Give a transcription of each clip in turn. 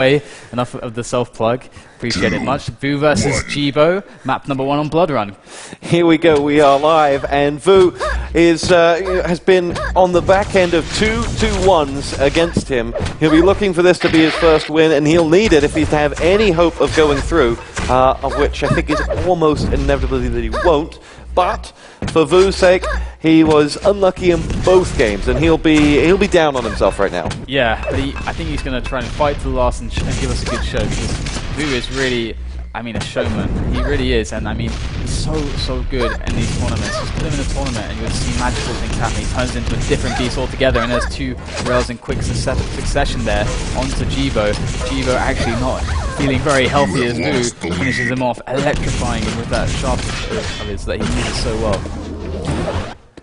Enough of the self-plug. Appreciate it much. Vo versus Jibo, map number 1 on Blood Run. Here we go, we are live, and Vo has been on the back end of two 2-1s against him. He'll be looking for this to be his first win, and he'll need it if he's to have any hope of going through, of which I think is almost inevitability that he won't. But for Vo's sake, he was unlucky in both games, and he'll be down on himself right now. Yeah, but I think he's going to try and fight to the last and give us a good show, because Vo is really, I mean, a showman. He really is, and I mean, he's so good in these tournaments. Just put him in a tournament and you'll see magical things happen. He turns into a different beast altogether, and there's 2 rails in quick succession there onto Jibo. Jibo actually not feeling very healthy as Vo finishes him off, electrifying him with that sharp of his that he uses so well.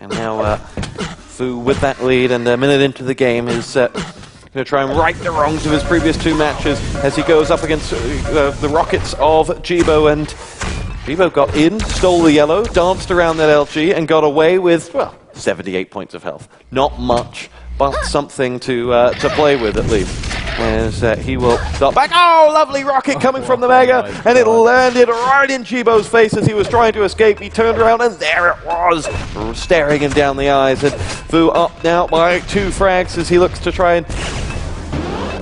And now Vo with that lead, and a minute into the game is going to try and right the wrongs of his previous 2 matches as he goes up against the rockets of Jibo. And Jibo got in, stole the yellow, danced around that LG, and got away with, well, 78 points of health. Not much, but something to play with at least. As he will start back. Oh, lovely rocket coming from the Mega, and it landed right in Jibo's face as he was trying to escape. He turned around, and there it was, staring him down the eyes. And Vo up now by 2 frags as he looks to try and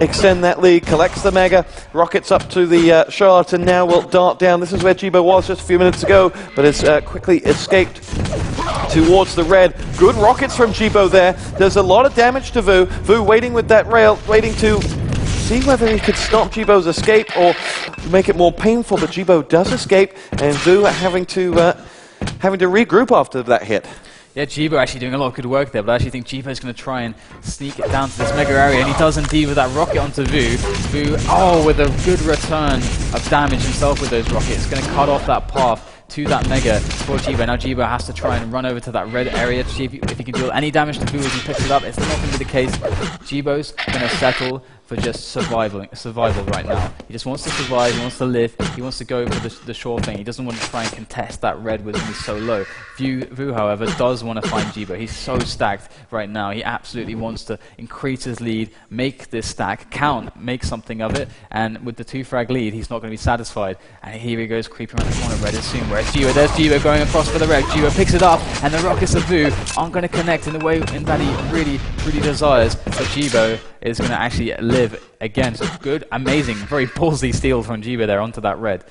extend that lead, collects the Mega, rockets up to the Charlotte, and now will dart down. This is where Jibo was just a few minutes ago, but has quickly escaped towards the red. Good rockets from Jibo there. Does a lot of damage to Vo. Vo waiting with that rail, waiting to see whether he could stop Jibo's escape or make it more painful, but Jibo does escape, and Vo having to regroup after that hit. Yeah, Jibo actually doing a lot of good work there, but I actually think Jibo's going to try and sneak it down to this Mega area, and he does indeed with that rocket onto Vo. Vo, oh, with a good return of damage himself with those rockets, going to cut off that path to that Mega for Jibo. Now Jibo has to try and run over to that red area to see if he can deal any damage to Vo as he picks it up. It's not going to be the case. Jibo's going to settle for just survival right now. He just wants to survive, he wants to live, he wants to go for the sure thing. He doesn't want to try and contest that red with him, he's so low. Vo, however, does want to find Jibo. He's so stacked right now. He absolutely wants to increase his lead, make this stack count, make something of it, and with the 2 frag lead, he's not going to be satisfied. And here he goes, creeping around the corner. Red is soon. Where's Jibo? There's Jibo going across for the red. Jibo picks it up, and the rockets of Vo aren't going to connect in the way in that he really desires. But Jibo is going to actually live again. So good, amazing, very ballsy steal from Jibo there onto that red.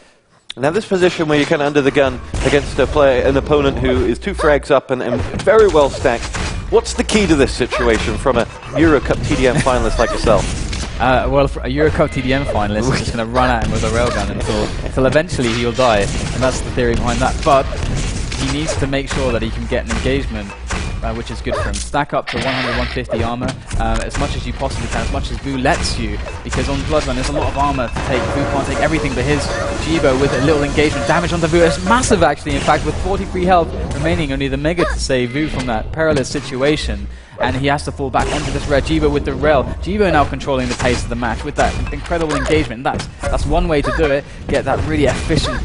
Now this position where you're kind of under the gun against an opponent who is 2 frags up and very well stacked. What's the key to this situation from a Euro Cup TDM finalist like yourself? Well, for a Euro Cup TDM finalist is just going to run at him with a railgun until eventually he'll die, and that's the theory behind that. But he needs to make sure that he can get an engagement, which is good for him. Stack up to 100-150 armor as much as you possibly can, as much as Vo lets you, because on Blood Run there's a lot of armor to take. Vo can't take everything, but his Jibo with a little engagement damage onto Vo is massive actually. In fact, with 43 health remaining, only the Mega to save Vo from that perilous situation. And he has to fall back onto this red. Jibo with the rail. Jibo now controlling the pace of the match with that incredible engagement. That's one way to do it. Get that really efficient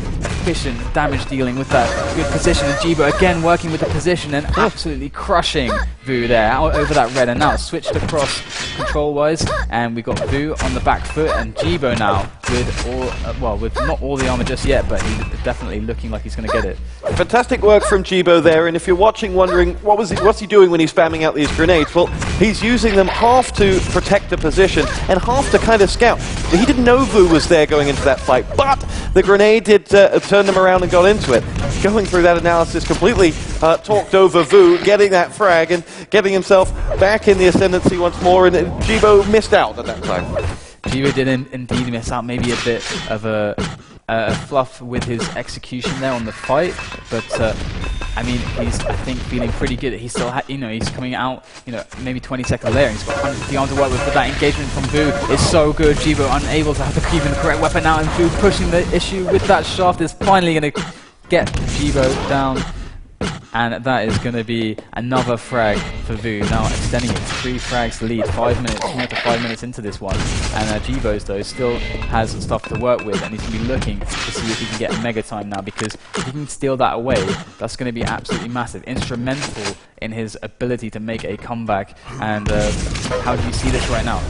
damage dealing with that good position. And Jibo again working with the position and absolutely crushing Vo there out over that red. And now it's switched across control-wise, and we got Vo on the back foot, and Jibo now with all with not all the armor just yet, but he's definitely looking like he's going to get it. Fantastic work from Jibo there, and if you're watching wondering what's he doing when he's spamming out these grenades, well, he's using them half to protect the position and half to kind of scout. He didn't know Vo was there going into that fight, but the grenade did turn him around and got into it. Going through that analysis completely talked over Vo, getting that frag and getting himself back in the ascendancy once more, and Jibo missed out at that time. Jibo did indeed miss out, maybe a bit of a fluff with his execution there on the fight, but I mean, he's, I think, feeling pretty good. He still he's coming out, maybe 20 seconds later, and he's got 150 arms to work with, but that engagement from Vo is so good. Jibo unable to have even the correct weapon now, and Vo pushing the issue with that shaft is finally going to get Jibo down. And that is going to be another frag for Vo, now extending it to 3 frags lead, 5 minutes, coming up to 5 minutes into this one. And Jibo's, though, still has stuff to work with, and he's going to be looking to see if he can get Mega Time now, because if he can steal that away, that's going to be absolutely massive, instrumental in his ability to make a comeback. And how do you see this right now?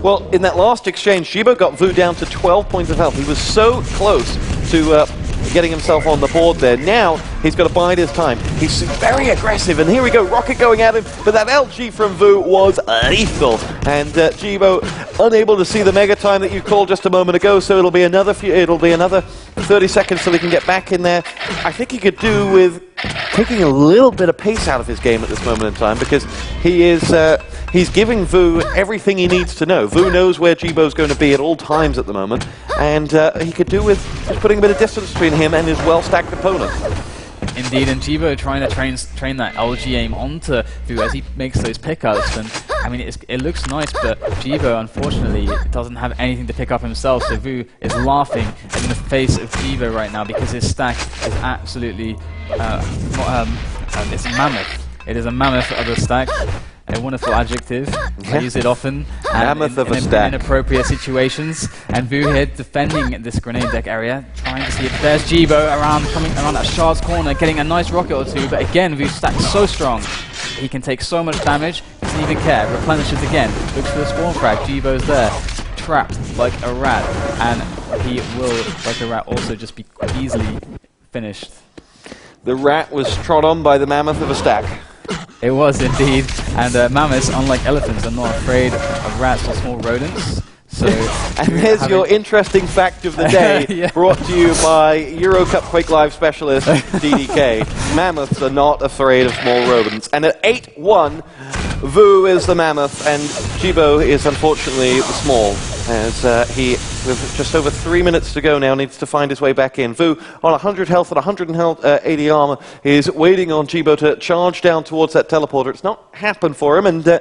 Well, in that last exchange, Jibo got Vo down to 12 points of health. He was so close to getting himself on the board there. Now, he's got to bide his time. He's very aggressive, and here we go, Rocket going at him, but that LG from Vo was lethal. And Jibo unable to see the mega time that you called just a moment ago, so it'll be another 30 seconds till he can get back in there. I think he could do with taking a little bit of pace out of his game at this moment in time, because he is he's giving Vo everything he needs to know. Vo knows where Jibo's going to be at all times at the moment, and he could do with just putting a bit of distance between him and his well-stacked opponent. Indeed, and Jibo trying to train that LG aim onto Vo as he makes those pickups, and I mean it looks nice, but Jibo unfortunately doesn't have anything to pick up himself, so Vo is laughing in the face of Jibo right now because his stack is absolutely it's mammoth. It is a mammoth of a stack. A wonderful adjective. I use it often. Mammoth of a stack. In inappropriate situations. And Vo here defending this grenade deck area, trying to see if there's Jibo coming around that Shard's corner, getting a nice rocket or two. But again, Vo's stack's so strong. He can take so much damage, doesn't even care. Replenishes again. Looks for the spawn frag. Jibo's there. Trapped like a rat. And he will, like a rat, also just be easily finished. The rat was trod on by the mammoth of a stack. It was indeed, and mammoths, unlike elephants, are not afraid of rats or small rodents. So, and there's your interesting fact of the day, yeah. Brought to you by Eurocup Quake Live specialist DDK. Mammoths are not afraid of small rodents. And at 8-1, Vo is the mammoth, and Jibo is unfortunately the small, as he, with just over 3 minutes to go now, needs to find his way back in. Vo, on 100 health and 180 armor, is waiting on Jibo to charge down towards that teleporter. It's not happened for him, and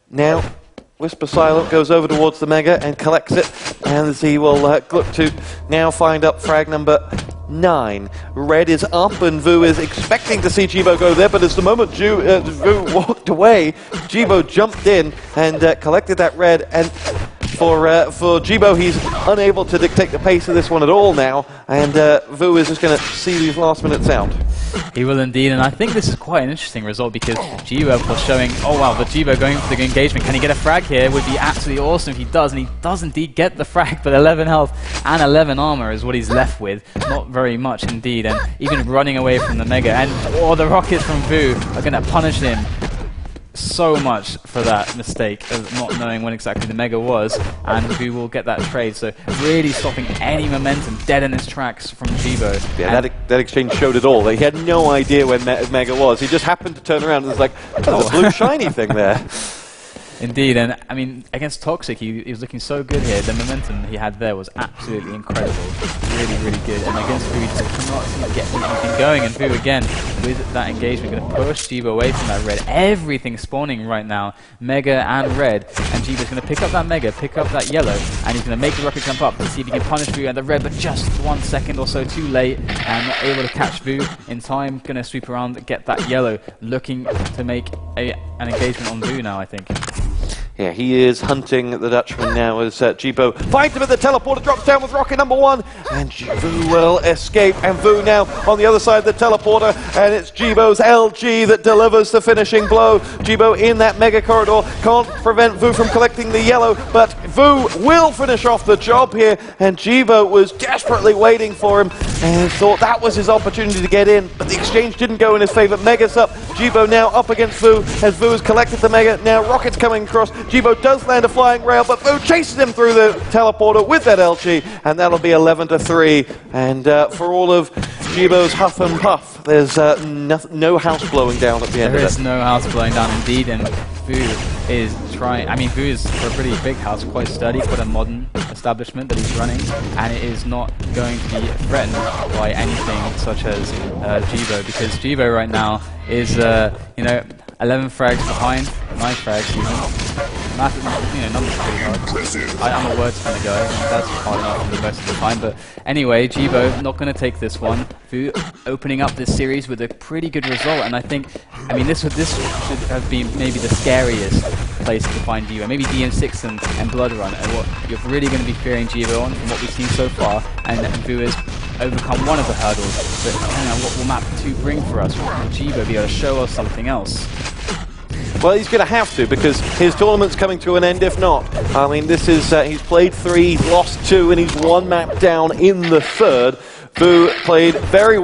now Whisper Silent goes over towards the Mega and collects it, and he will look to now find up frag number 9. Red is up, and Vo is expecting to see Jibo go there, but as the moment Vo walked away, Jibo jumped in and collected that red, and for Jibo, he's unable to dictate the pace of this one at all now, and Vo is just going to see these last minutes out. He will indeed, and I think this is quite an interesting result because Jibo was showing, oh wow, but Jibo going for the engagement, can he get a frag here? Would be absolutely awesome if he does, and he does indeed get the frag, but 11 health and 11 armor is what he's left with. Not very much indeed, and even running away from the Mega, and the rockets from Vo are going to punish him so much for that mistake of not knowing when exactly the Mega was, and Vo will get that trade, so really stopping any momentum dead in its tracks from Jibo. Yeah, that exchange showed it all. He had no idea when Mega was. He just happened to turn around and was like, oh, there's a blue shiny thing there. Indeed, and I mean, against Toxic, he was looking so good here. The momentum he had there was absolutely incredible. Really, really good. And against Vo, he just cannot seem to get anything going. And Vo, again, with that engagement, going to push Jibo away from that red. Everything spawning right now, Mega and red. And Jibo's going to pick up that Mega, pick up that yellow, and he's going to make the rocket jump up to see if he can punish Vo and the red, but just 1 second or so too late, and not able to catch Vo in time. Going to sweep around, get that yellow, looking to make an engagement on Vo now, I think. Yeah, he is hunting the Dutchman now as Jibo finds him at the teleporter, drops down with rocket number 1, and Vo will escape, and Vo now on the other side of the teleporter, and it's Jibo's LG that delivers the finishing blow. Jibo in that Mega corridor, can't prevent Vo from collecting the yellow, but Vo will finish off the job here, and Jibo was desperately waiting for him, and thought that was his opportunity to get in, but the exchange didn't go in his favor. Mega's up, Jibo now up against Vo, as Vo's collected the Mega, now rocket's coming across. Jibo does land a flying rail, but Vo chases him through the teleporter with that LG, and that'll be 11-3. And for all of Jibo's huff and puff, there's no house blowing down at the end of it. There is no house blowing down indeed, and Vo is trying. I mean, Vo is for a pretty big house, quite sturdy, quite a modern establishment that he's running, and it is not going to be threatened by anything such as Jibo, because Jibo right now is, 11 frags behind, 9 frags even. Numbers are pretty hard. I'm a words kind of guy, that's hard enough for me most of the time, but anyway, Jibo not going to take this one. Vo opening up this series with a pretty good result, and I think, this should have been maybe the scariest place to find Jibo. Maybe DM6 and Blood Run are what you're really going to be fearing Jibo on from what we've seen so far, and Vo has overcome one of the hurdles, but what will map 2 bring for us? Will Jibo be able to show us something else? Well, he's going to have to, because his tournament's coming to an end if not. I mean, this is, he's played 3, lost 2, and he's 1 map down in the third. Vo played very